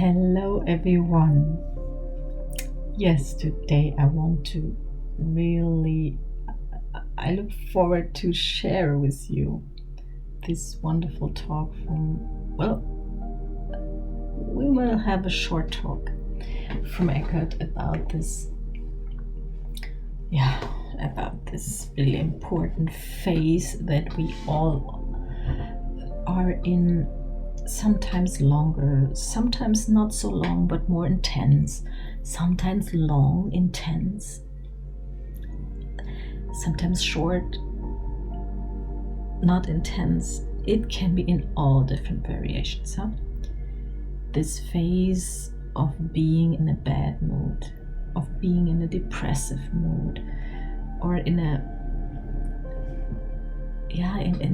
Hello everyone. Yes, today I want to I look forward to share with you this wonderful talk we will have a short talk from Eckhart about about this really important phase that we all are in. Sometimes longer, sometimes not so long, but more intense. Sometimes long, intense. Sometimes short, not intense. It can be in all different variations. This phase of being in a bad mood, of being in a depressive mood, or in a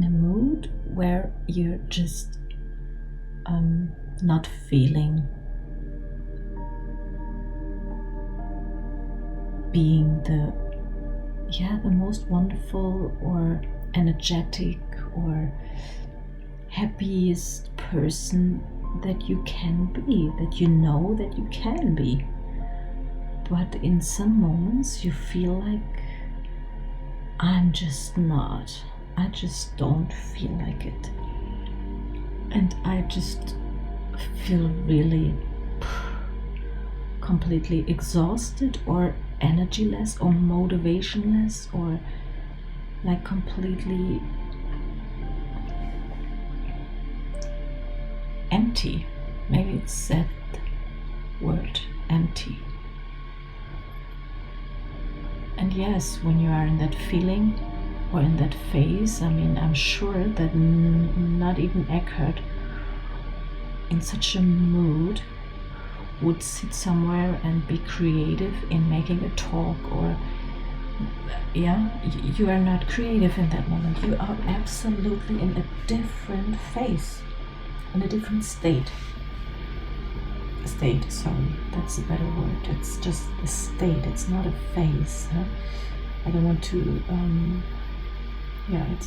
mood where you're just not feeling being the most wonderful or energetic or happiest person that you can be, that you know that you can be. But in some moments you feel like I just don't feel like it. And I just feel really completely exhausted or energyless or motivationless or like completely empty. Maybe it's that word, empty. And yes, when you are in that feeling or in that phase, I'm sure that not even Eckhart in such a mood would sit somewhere and be creative in making a talk, or you are not creative in that moment. You are absolutely in a different phase, in a different state, sorry, that's a better word. It's just the state, it's not a phase. I don't want to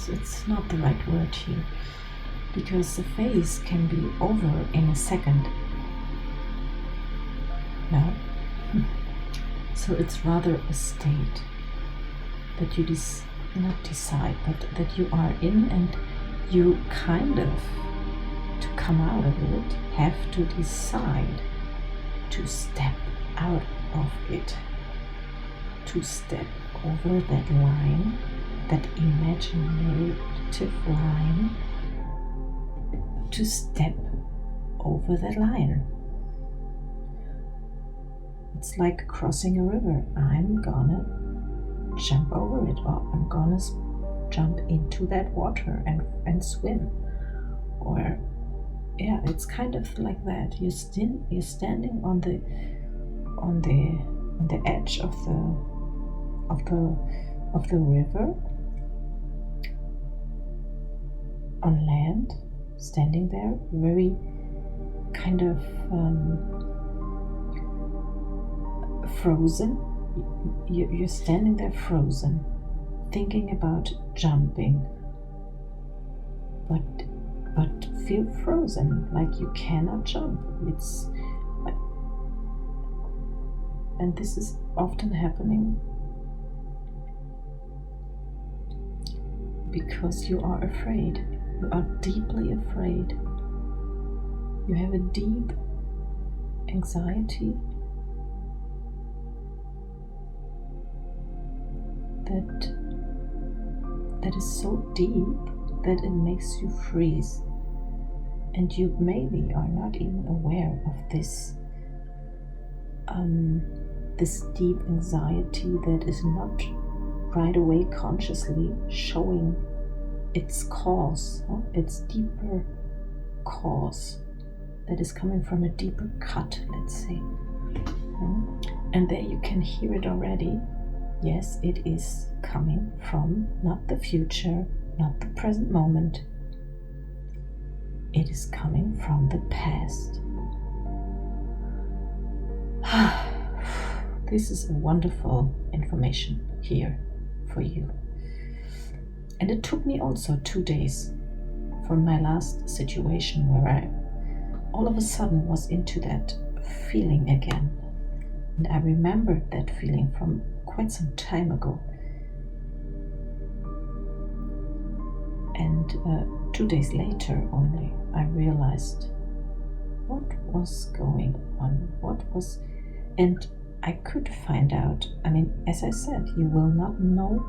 it's not the right word here, because the phase can be over in a second. No? So it's rather a state that you not decide, but that you are in, and you kind of, to come out of it, have to decide to step out of it, to step over that line, that imaginative line, to step over that line. It's like crossing a river. I'm gonna jump over it, or I'm gonna jump into that water and swim. Or it's kind of like that. You're standing on the edge of the river, on land, standing there, very kind of frozen. You're standing there frozen, thinking about jumping, but feel frozen, like you cannot jump. And this is often happening because you are afraid. You are deeply afraid. You have a deep anxiety that is so deep that it makes you freeze. And you maybe are not even aware of this deep anxiety that is not right away consciously showing its cause, its deeper cause that is coming from a deeper cut, let's say. And there you can hear it already. Yes, it is coming from not the future, not the present moment. It is coming from the past. This is a wonderful information here for you. And it took me also 2 days from my last situation where all of a sudden was into that feeling again. And I remembered that feeling from quite some time ago. And 2 days later only, I realized what was going on, and I could find out. I mean, as I said, you will not know,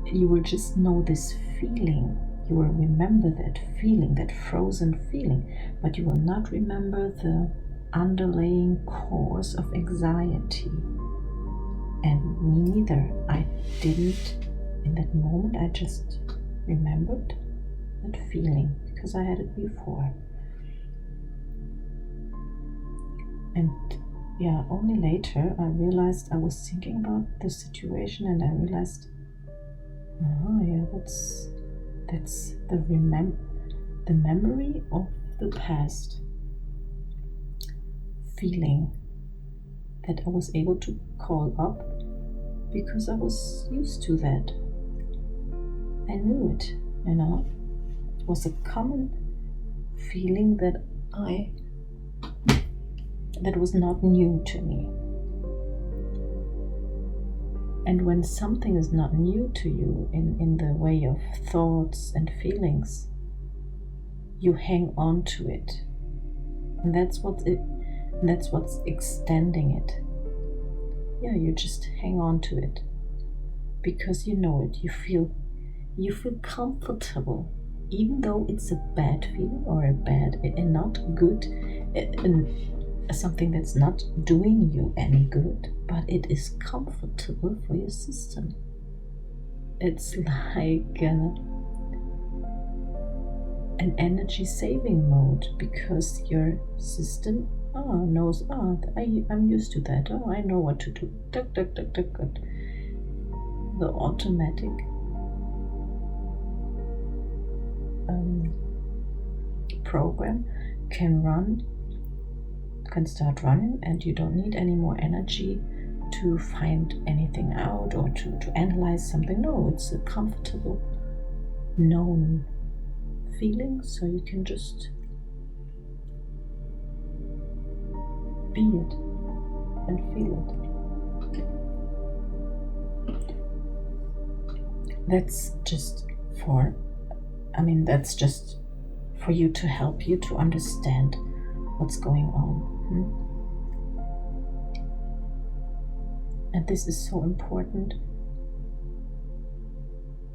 you will just know this feeling. You will remember that feeling, that frozen feeling, but you will not remember the underlying cause of anxiety. And me neither. I didn't, in that moment, I just remembered that feeling because I had it before. And yeah, only later I realized I was thinking about the situation, and I realized, oh yeah, that's the memory of the past feeling that I was able to call up because I was used to that. I knew it, It was a common feeling that was not new to me. And when something is not new to you in the way of thoughts and feelings, you hang on to it. And that's what's extending it. Yeah, you just hang on to it because you know it. You feel comfortable, even though it's a bad feeling or a bad and not good, and something that's not doing you any good, but it is comfortable for your system. It's like an energy saving mode because your system knows, I'm used to that. I know what to do. Duck, duck, duck, duck, duck. The automatic program can start running, and you don't need any more energy to find anything out or to analyze something. No, it's a comfortable, known feeling, so you can just be it and feel it. That's just for you to help you to understand what's going on. And this is so important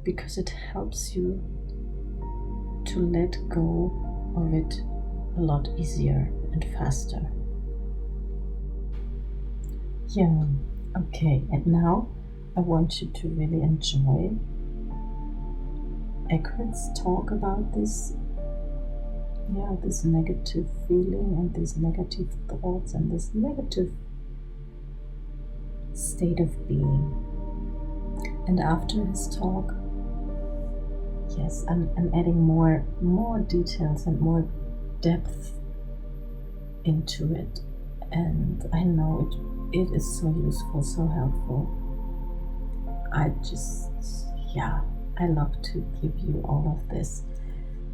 because it helps you to let go of it a lot easier and faster. Yeah, okay, and now I want you to really enjoy Eckhart's talk about this negative feeling and these negative thoughts and this negative state of being. And after his talk, yes, I'm adding more details and more depth into it, and I know it is so useful, so helpful. I love to give you all of this.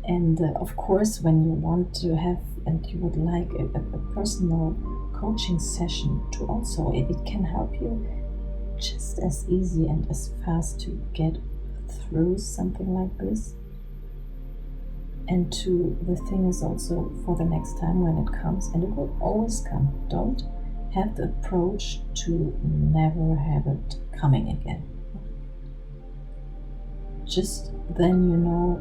And of course, when you want to have and you would like a personal coaching session to also, it can help you just as easy and as fast to get through something like this. And the thing is also for the next time when it comes, and it will always come, don't have the approach to never have it coming again. Just then you know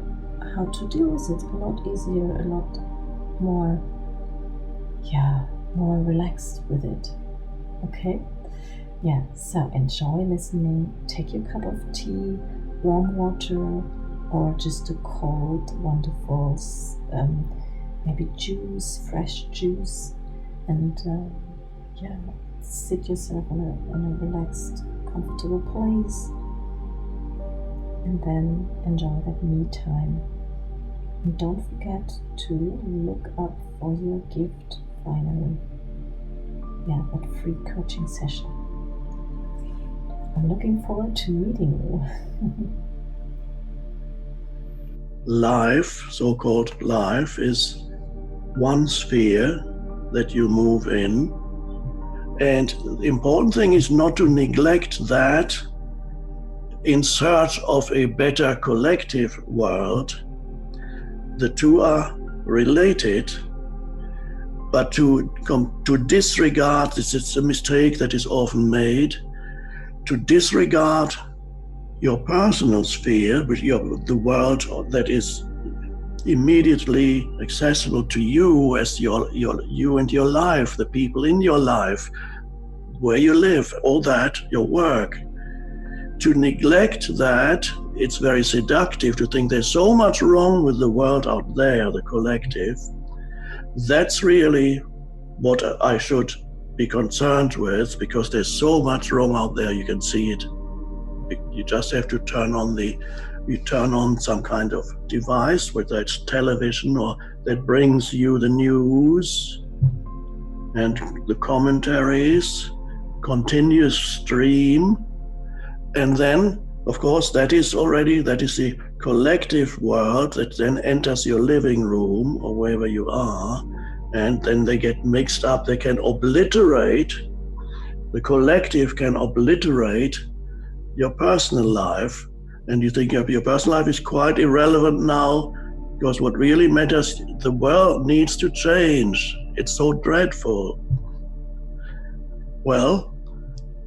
how to deal with it a lot easier, a lot more relaxed with it. Okay? Yeah, so enjoy listening. Take your cup of tea, warm water, or just a cold, wonderful, maybe juice, fresh juice, and sit yourself in a relaxed, comfortable place. And then enjoy that me time. And don't forget to look up for your gift finally. Yeah, that free coaching session. I'm looking forward to meeting you. Life, so-called life, is one sphere that you move in. And the important thing is not to neglect that in search of a better collective world. The two are related, but to disregard, this is a mistake that is often made, to disregard your personal sphere, the world that is immediately accessible to you as you and your life, the people in your life, where you live, all that, your work. To neglect that, it's very seductive to think there's so much wrong with the world out there, the collective. That's really what I should be concerned with, because there's so much wrong out there, you can see it. You just have to turn on some kind of device, whether it's television or that brings you the news and the commentaries, continuous stream. And then, of course, that is the collective world that then enters your living room or wherever you are, and then they get mixed up. They can obliterate, the collective can obliterate your personal life, and you think your personal life is quite irrelevant now, because what really matters, the world needs to change. It's so dreadful. Well,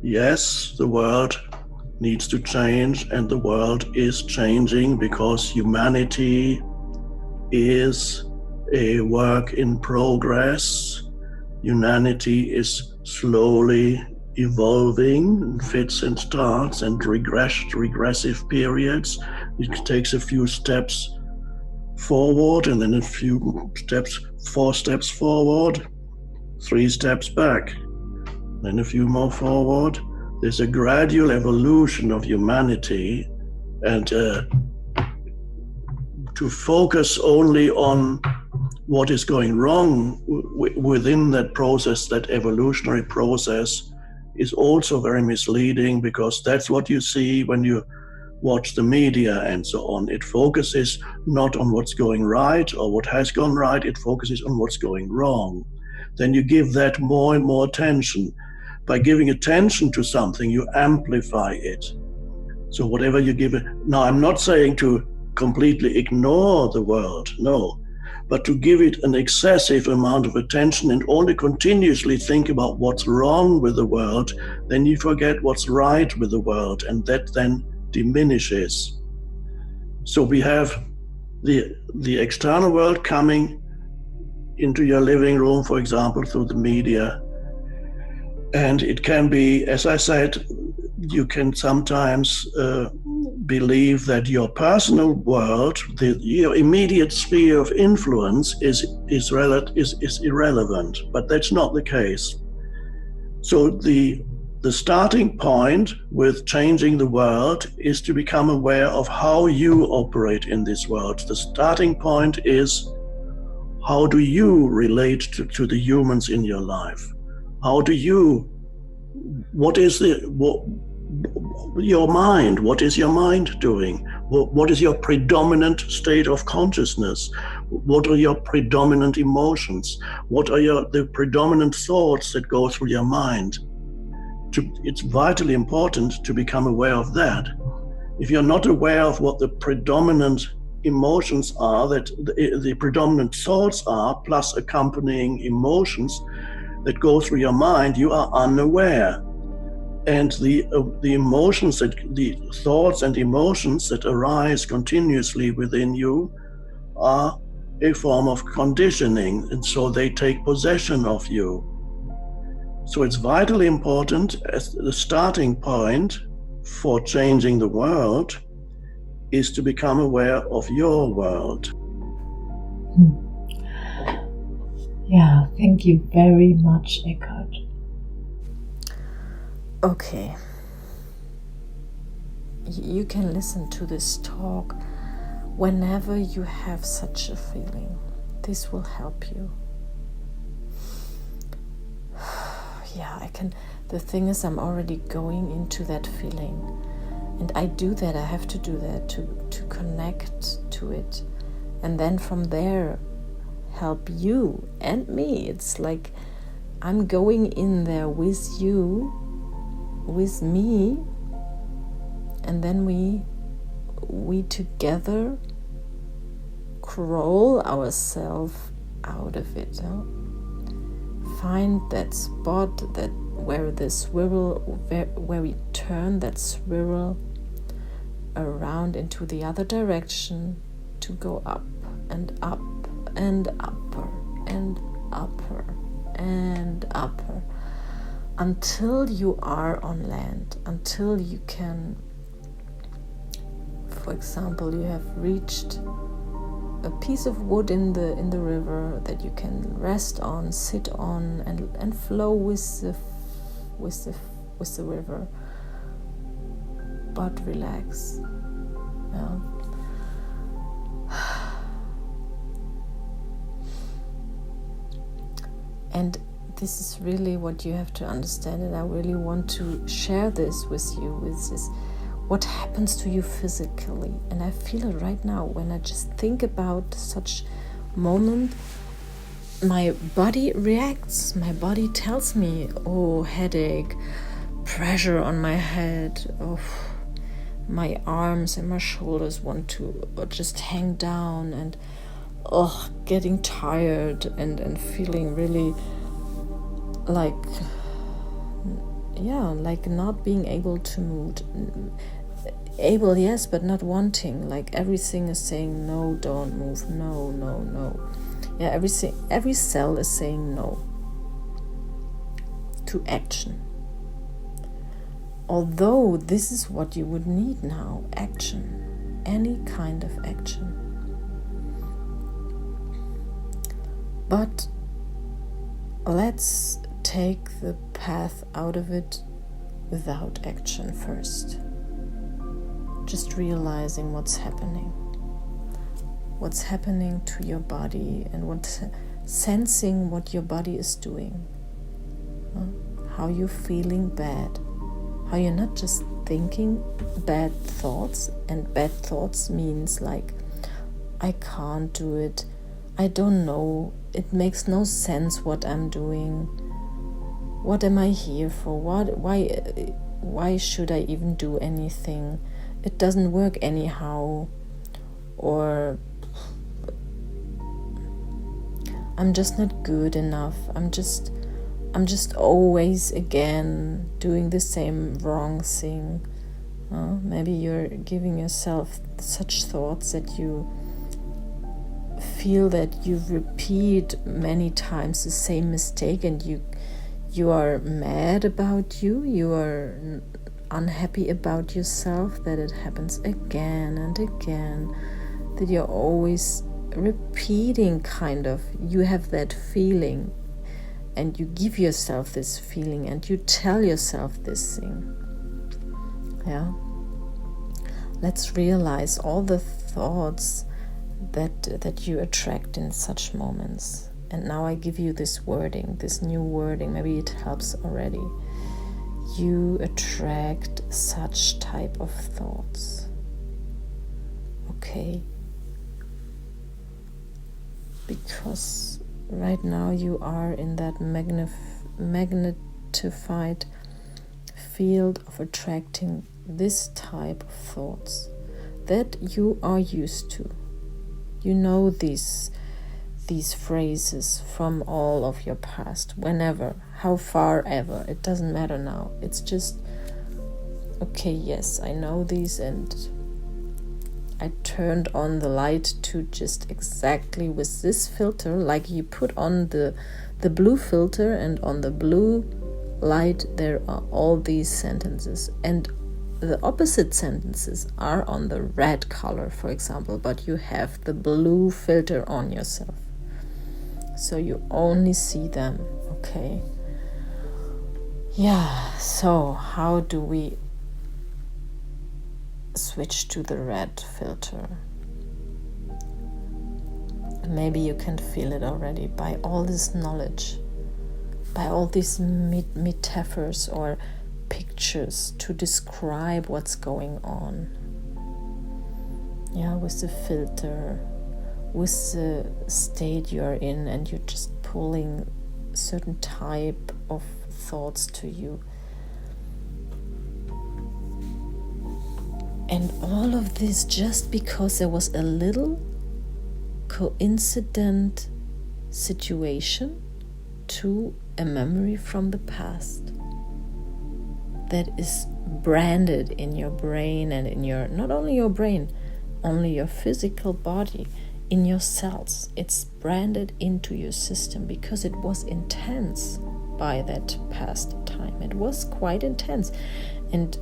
yes, the world needs to change, and the world is changing because humanity is a work in progress. Humanity is slowly evolving, fits and starts and regressive periods. It takes a few steps forward and then a few steps, 4 steps forward, 3 steps back, then a few more forward. There's a gradual evolution of humanity, and to focus only on what is going wrong within that process, that evolutionary process, is also very misleading, because that's what you see when you watch the media and so on. It focuses not on what's going right or what has gone right, it focuses on what's going wrong. Then you give that more and more attention. By giving attention to something, you amplify it. So whatever you give it, now I'm not saying to completely ignore the world, no, but to give it an excessive amount of attention and only continuously think about what's wrong with the world, then you forget what's right with the world, and that then diminishes. So we have the external world coming into your living room, for example, through the media. And it can be, as I said, you can sometimes believe that your personal world, your immediate sphere of influence is irrelevant, but that's not the case. So the starting point with changing the world is to become aware of how you operate in this world. The starting point is, how do you relate to the humans in your life? What is your mind? What is your mind doing? What is your predominant state of consciousness? What are your predominant emotions? What are the predominant thoughts that go through your mind? It's vitally important to become aware of that. If you're not aware of what the predominant emotions are, that the predominant thoughts are, plus accompanying emotions that go through your mind, you are unaware. And the emotions, the thoughts and emotions that arise continuously within you are a form of conditioning, and so they take possession of you. So it's vitally important, as the starting point for changing the world is to become aware of your world. Yeah, thank you very much, Eckhart. Okay. You can listen to this talk whenever you have such a feeling. This will help you. Yeah, I can. The thing is, I'm already going into that feeling. And I do that, I have to do that to connect to it. And then from there, help you and me. It's like I'm going in there with you, with me, and then we together crawl ourselves out of it. Find that spot that where the swirl, where we turn that swirl around into the other direction to go up and up and upper and upper and upper until you are on land, until you can, for example, you have reached a piece of wood in the river that you can rest on, sit on, and flow with the river, but relax. Yeah. And this is really what you have to understand, and I really want to share this with you, with this what happens to you physically. And I feel it right now when I just think about such moment. My body reacts. My body tells me, oh, headache, pressure on my head, oh, my arms and my shoulders want to just hang down, and oh, getting tired and feeling really like not being able to move. Able, yes, but not wanting. Like everything is saying no, don't move, no, no, no. Yeah, every cell is saying no to action. Although this is what you would need now, action, any kind of action. But let's take the path out of it without action first. Just realizing what's happening to your body, and sensing what your body is doing. How you're feeling bad. How you're not just thinking bad thoughts, and bad thoughts means like, I can't do it, I don't know, it makes no sense what I'm doing, what am I here for, why should I even do anything, it doesn't work anyhow, or I'm just not good enough, I'm just always again doing the same wrong thing. Maybe you're giving yourself such thoughts that you feel that you repeat many times the same mistake, and you are mad about you are unhappy about yourself, that it happens again and again, that you're always repeating, kind of, you have that feeling, and you give yourself this feeling, and you tell yourself this thing. Yeah, let's realize all the thoughts that you attract in such moments. And now I give you this wording, this new wording, maybe it helps already. You attract such type of thoughts. Okay? Because right now you are in that magnetified field of attracting this type of thoughts that you are used to. You know these phrases from all of your past, whenever, how far ever, it doesn't matter now. It's just, okay, yes, I know these, and I turned on the light to just exactly with this filter, like you put on the blue filter, and on the blue light there are all these sentences, and the opposite sentences are on the red color, for example, but you have the blue filter on yourself, so you only see them. Okay, yeah, so how do we switch to the red filter? Maybe you can feel it already by all this knowledge, by all these metaphors or pictures to describe what's going on. Yeah, with the filter, with the state you're in, and you're just pulling certain type of thoughts to you. And all of this just because there was a little coincident situation to a memory from the past that is branded in your brain and in your, not only your brain, only your physical body, in your cells. It's branded into your system because it was intense by that past time. It was quite intense. And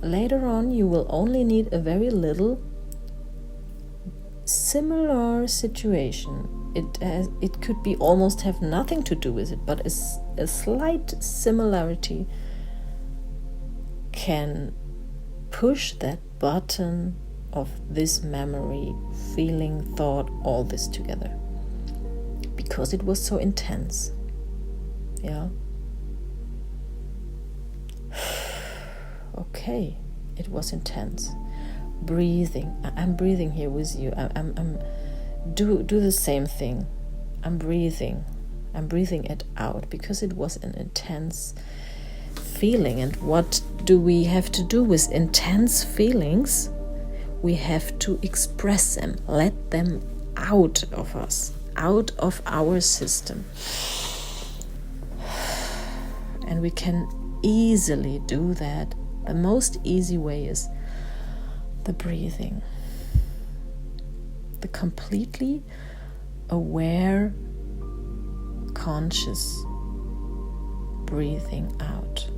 later on you will only need a very little similar situation. It could be almost have nothing to do with it, but a slight similarity can push that button of this memory, feeling, thought, all this together, because it was so intense. Yeah. Okay, it was intense. Breathing. I'm breathing here with you. I'm do the same thing. I'm breathing it out because it was an intense feeling. And what do we have to do with intense feelings? We have to express them, let them out of us, out of our system. And we can easily do that. The most easy way is the breathing. The completely aware, conscious breathing out.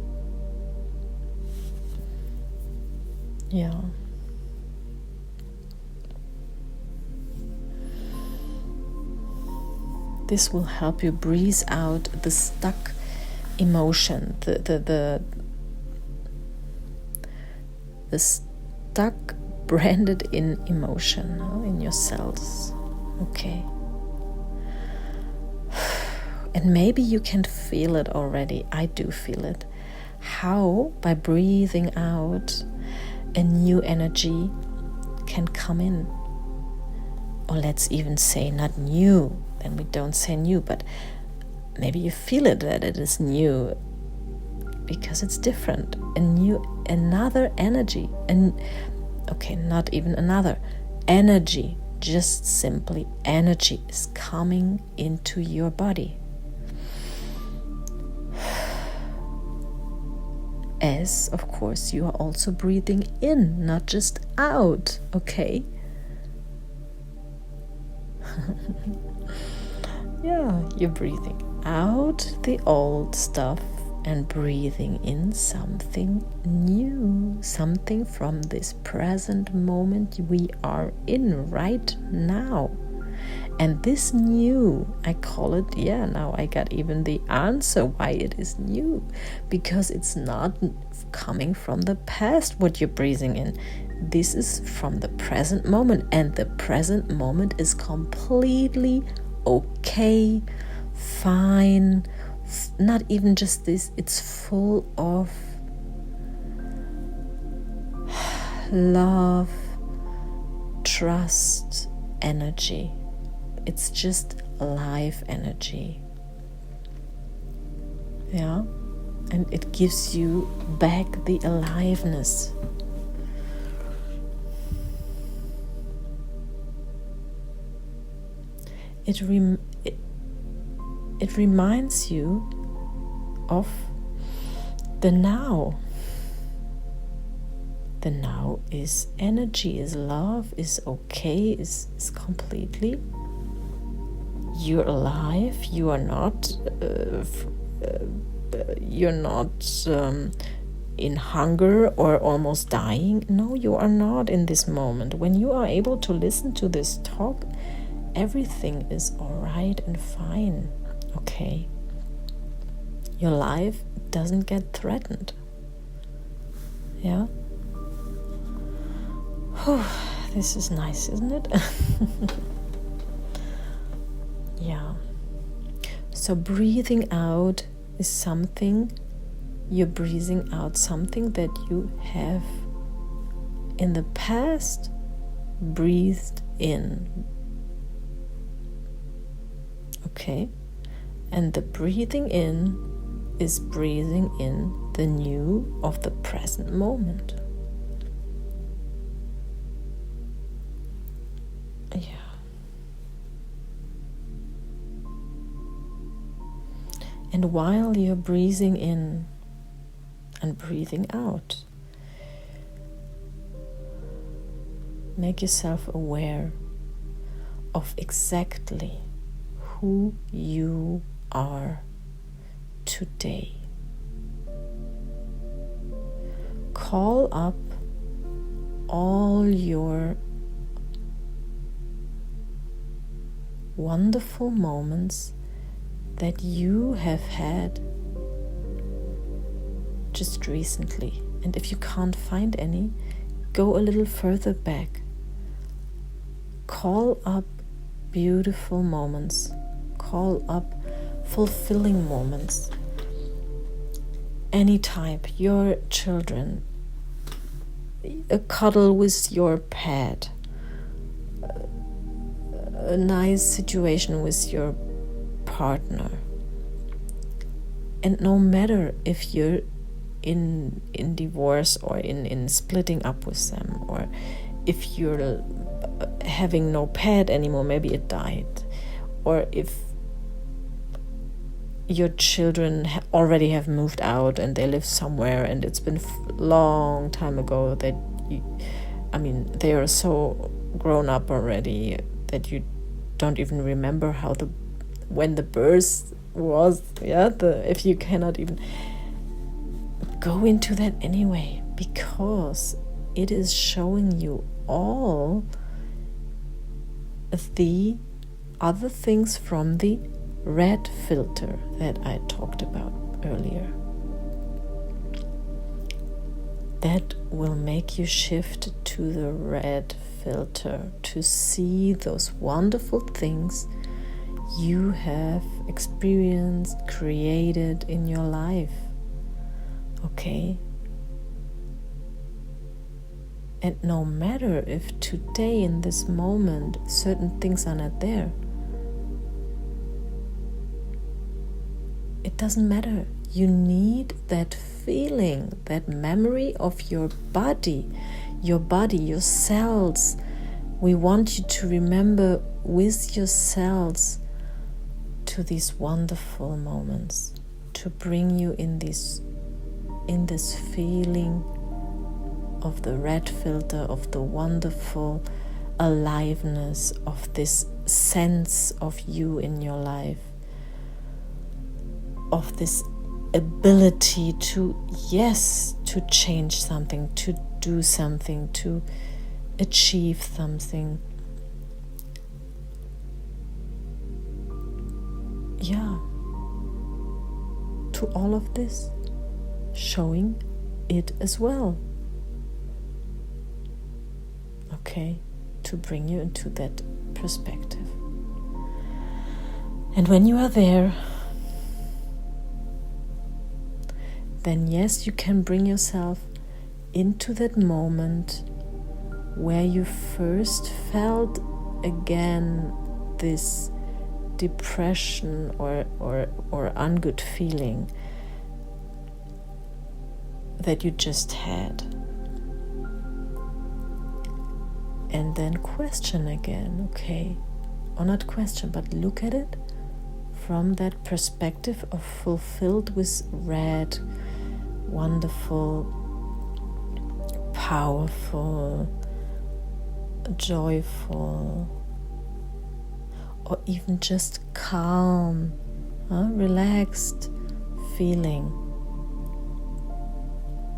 Yeah. This will help you breathe out the stuck emotion, the stuck branded in emotion in your cells. Okay. And maybe you can feel it already. I do feel it. How? By breathing out, a new energy can come in. Or let's even say not new. Then we don't say new, but maybe you feel it that it is new because it's different. Another energy. Okay, not even another. Energy, just simply energy is coming into your body. As, of course, you are also breathing in, not just out, okay? Yeah, you're breathing out the old stuff and breathing in something new, something from this present moment we are in right now. And this new, I call it, now I got even the answer why it is new. Because it's not coming from the past what you're breathing in. This is from the present moment, and the present moment is completely okay, fine, not even just this, it's full of love, trust, energy. It's just life energy. Yeah, and it gives you back the aliveness. It reminds you of the now. The now is energy, is love, is okay, is completely. You're alive. You are not. You're not in hunger or almost dying. No, you are not in this moment. When you are able to listen to this talk, everything is all right and fine. Okay. Your life doesn't get threatened. Yeah. This is nice, isn't it? Yeah. So breathing out is something, you're breathing out something that you have in the past breathed in Okay? And the breathing in is breathing in the new of the present moment. Yeah. And while you're breathing in and breathing out, make yourself aware of exactly who you are today. Call up all your wonderful moments that you have had just recently. And if you can't find any, go a little further back. Call up beautiful moments. Call up fulfilling moments. Any type, your children, a cuddle with your pet, a nice situation with your partner. And no matter if you're in divorce or in splitting up with them, or if you're having no pet anymore, maybe it died, or if your children already have moved out and they live somewhere and it's been a long time ago that they are so grown up already that you don't even remember when the birth was. If you cannot even go into that anyway, because it is showing you all the other things from the red filter that I talked about earlier. That will make you shift to the red filter to see those wonderful things you have experienced, created in your life. Okay? And no matter if today in this moment certain things are not there, it doesn't matter. You need that feeling, that memory of your body, your cells. We want you to remember with your cells to these wonderful moments, to bring you in this feeling of the red filter, of the wonderful aliveness, of this sense of you in your life, of this ability to change something, to do something, to achieve something. To all of this, showing it as well. Okay, to bring you into that perspective. And when you are there, then yes, you can bring yourself into that moment where you first felt again this depression or ungood feeling that you just had. And then question again, okay? Or not question, but look at it from that perspective of fulfilled with red, wonderful, powerful, joyful, or even just calm, relaxed feeling.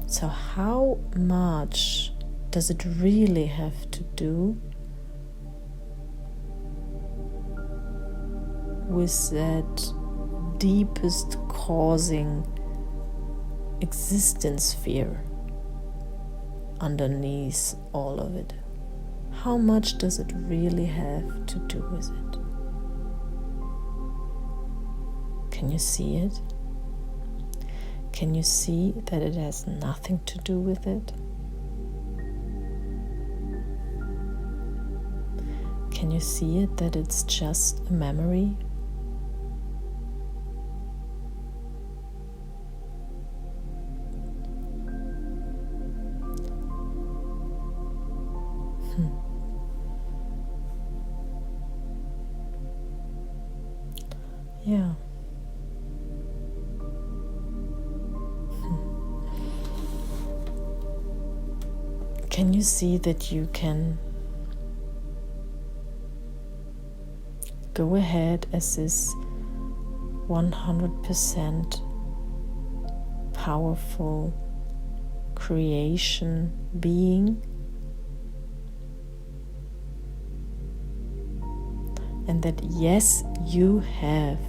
So how much does it really have to do with that deepest causing existence fear underneath all of it? How much does it really have to do with it? Can you see it? Can you see that it has nothing to do with it? Can you see it that it's just a memory can you see that you can go ahead as this 100% powerful creation being, and that yes, you have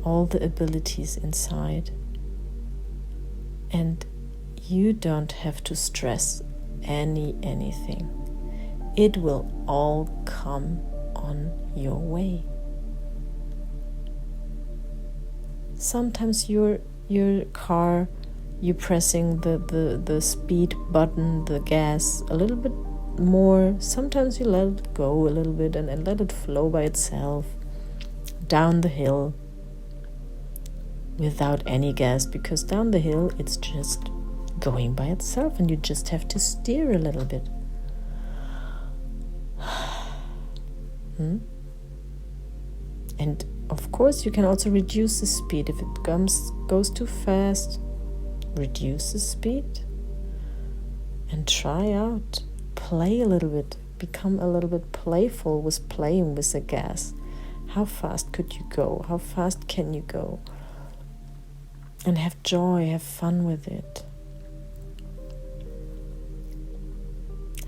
all the abilities inside, and you don't have to stress anything. It will all come on your way. Sometimes your car, you pressing the speed button, the gas a little bit more. Sometimes you let it go a little bit and let it flow by itself down the hill without any gas, because down the hill it's just going by itself and you just have to steer a little bit. And of course you can also reduce the speed. If it goes too fast, reduce the speed and try out. Play a little bit. Become a little bit playful with playing with the gas. How fast could you go? How fast can you go? And have joy, have fun with it.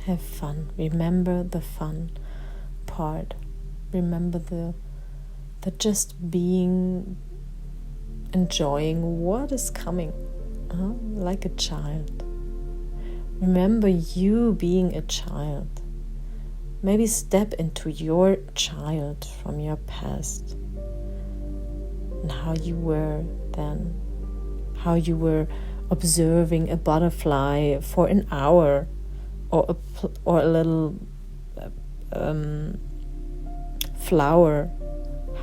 Have fun. Remember the fun part. Remember the just being, enjoying what is coming, like a child. Remember you being a child. Maybe step into your child from your past and how you were then, how you were observing a butterfly for an hour, or a little flower,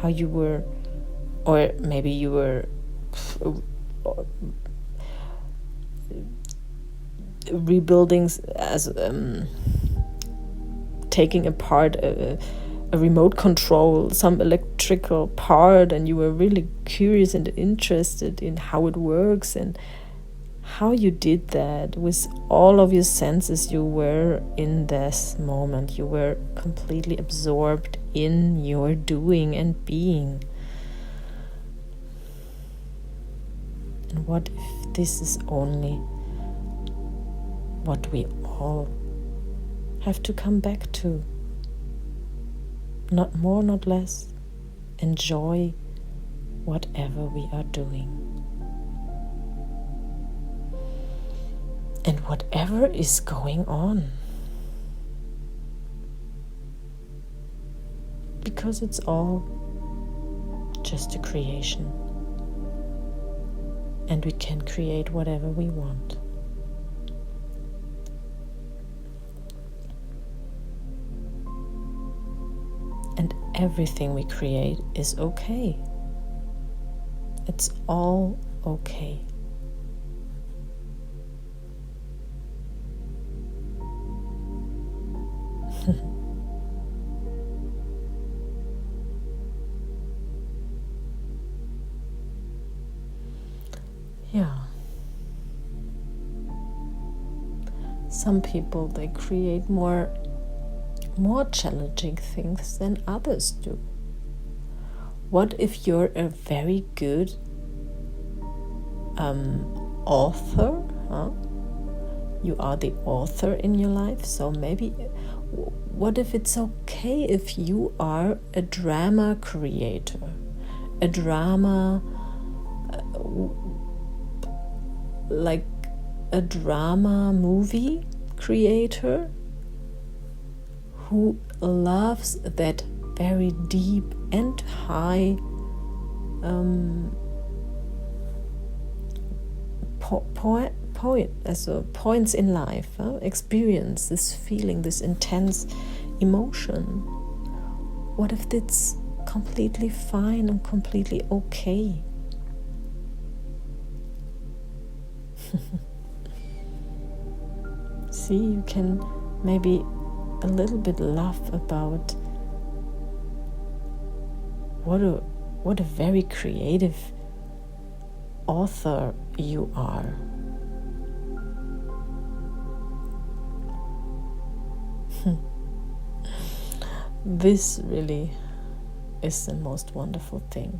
how you were, or maybe you were rebuilding, as taking apart a remote control, some electrical part, and you were really curious and interested in how it works and how you did that with all of your senses. You were in this moment. You were completely absorbed in your doing and being. And what if this is only what we all have to come back to? Not more, not less. Enjoy whatever we are doing. And whatever is going on. Because it's all just a creation. And we can create whatever we want. And everything we create is okay. It's all okay. Yeah. Some people, they create more challenging things than others do. What if you're a very good author? You are the author in your life, so maybe what if it's okay if you are a drama creator, a drama like a drama movie creator who loves that very deep and high points in life, experience this feeling, this intense emotion. What if that's completely fine and completely okay? See, you can maybe a little bit laugh about what a very creative author you are. This really is the most wonderful thing.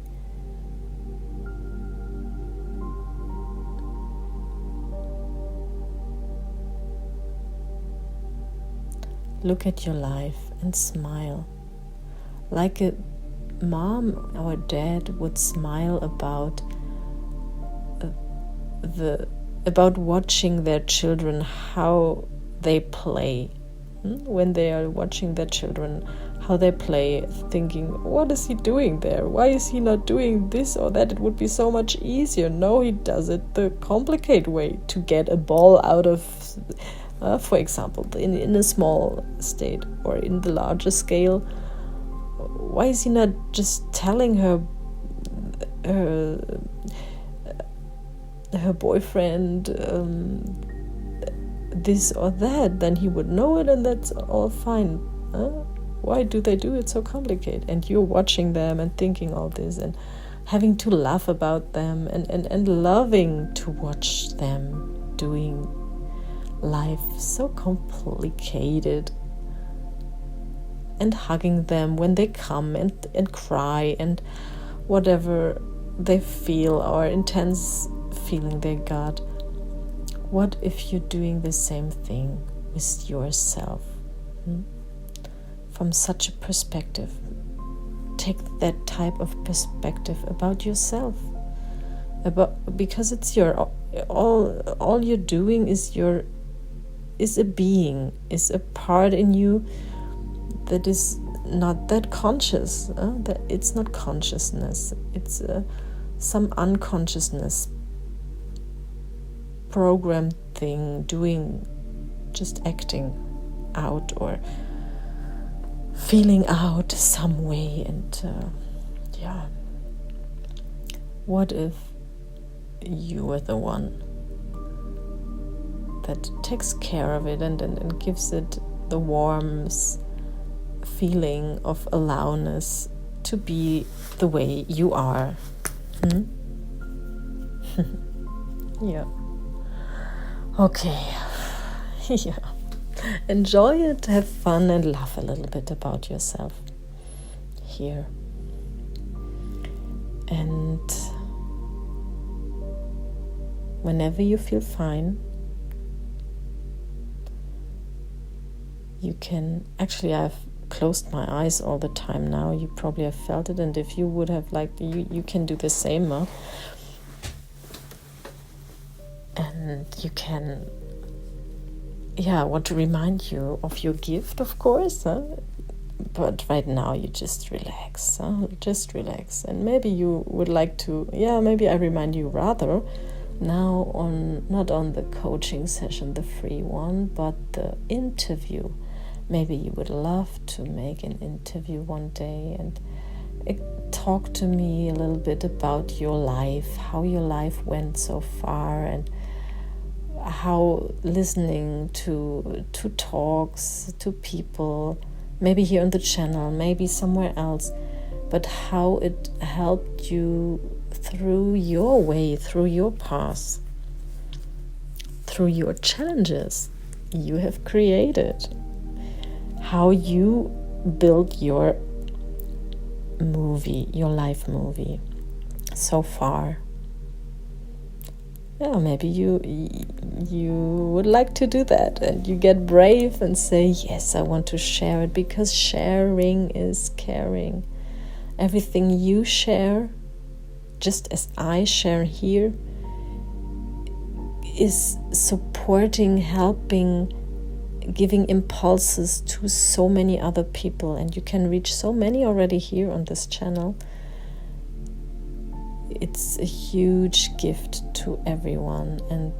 Look at your life and smile, like a mom or dad would smile about watching their children how they play. When they are watching their children how they play, thinking, what is he doing there? Why is he not doing this or that? It would be so much easier. No, he does it the complicated way to get a ball out of, for example, in a small state or in the larger scale. Why is he not just telling her boyfriend this or that? Then he would know it and that's all fine. Why do they do it so complicated? And you're watching them and thinking all this and having to laugh about them and loving to watch them doing life so complicated, and hugging them when they come and cry and whatever they feel or intense feeling they got. What if you're doing the same thing with yourself? From such a perspective. Take that type of perspective about yourself. Because it's your all you're doing is a being, is a part in you that is not that conscious. That it's not consciousness. It's some unconsciousness programmed thing, doing, just acting out or feeling out some way. And what if you are the one that takes care of it and gives it the warmth feeling of allowness to be the way you are? Yeah. Okay. Yeah. Enjoy it, have fun, and laugh a little bit about yourself here. And whenever you feel fine, you can, actually I've closed my eyes all the time now, you probably have felt it, and if you would have liked, you can do the same. And you can, want to remind you of your gift, of course, but right now you just relax, just relax. And maybe you would like to, maybe I remind you rather now not on the coaching session, the free one, but the interview. Maybe you would love to make an interview one day and talk to me a little bit about your life, how your life went so far, and how listening to talks to people, maybe here on the channel, maybe somewhere else, but how it helped you through your way, through your path, through your challenges you have created, how you built your movie, your life movie so far. Maybe you would like to do that, and you get brave and say, yes, I want to share it, because sharing is caring. Everything you share, just as I share here, is supporting, helping, giving impulses to so many other people, and you can reach so many already here on this channel. It's a huge gift to everyone, and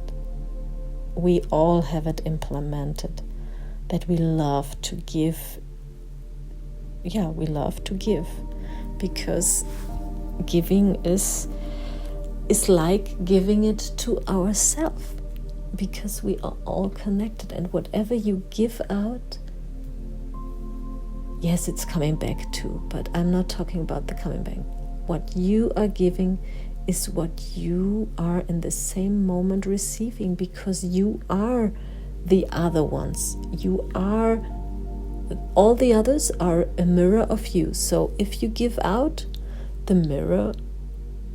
we all have it implemented that we love to give. We love to give, because giving is like giving it to ourselves, because we are all connected, and whatever you give out, yes, it's coming back too, but I'm not talking about the coming back. What you are giving is what you are in the same moment receiving, because you are the other ones. You are all the others are a mirror of you. So if you give out, the mirror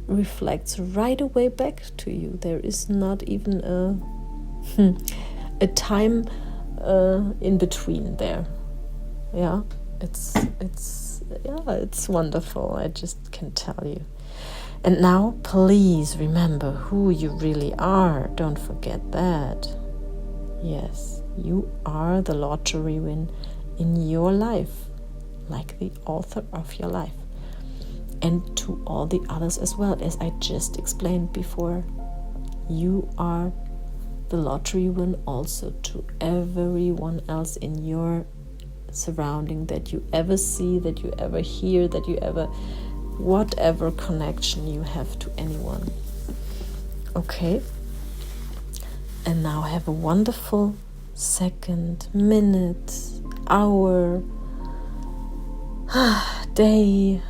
reflects right away back to you. There is not even a time in between there. Yeah, it's wonderful. I just can tell you. And now, please remember who you really are. Don't forget that. Yes, you are the lottery win in your life, like the author of your life. And to all the others as well, as I just explained before, you are the lottery win also to everyone else in your surrounding that you ever see, that you ever hear, that you ever, whatever connection you have to anyone. Okay? And now have a wonderful second, minute, hour, day,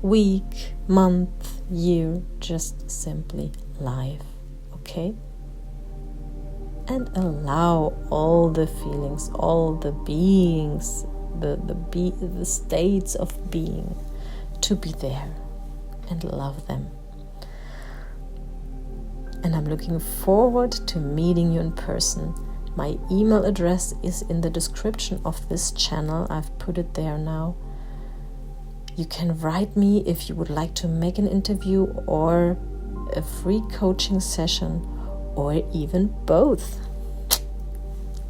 week, month, year, just simply life. Okay? And allow all the feelings, all the beings, the states of being to be there, and love them. And I'm looking forward to meeting you in person. My email address is in the description of this channel. I've put it there now. You can write me if you would like to make an interview or a free coaching session, or even both,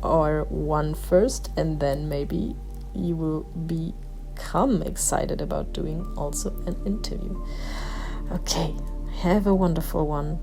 or one first and then maybe you will become excited about doing also an interview. Okay, have a wonderful one.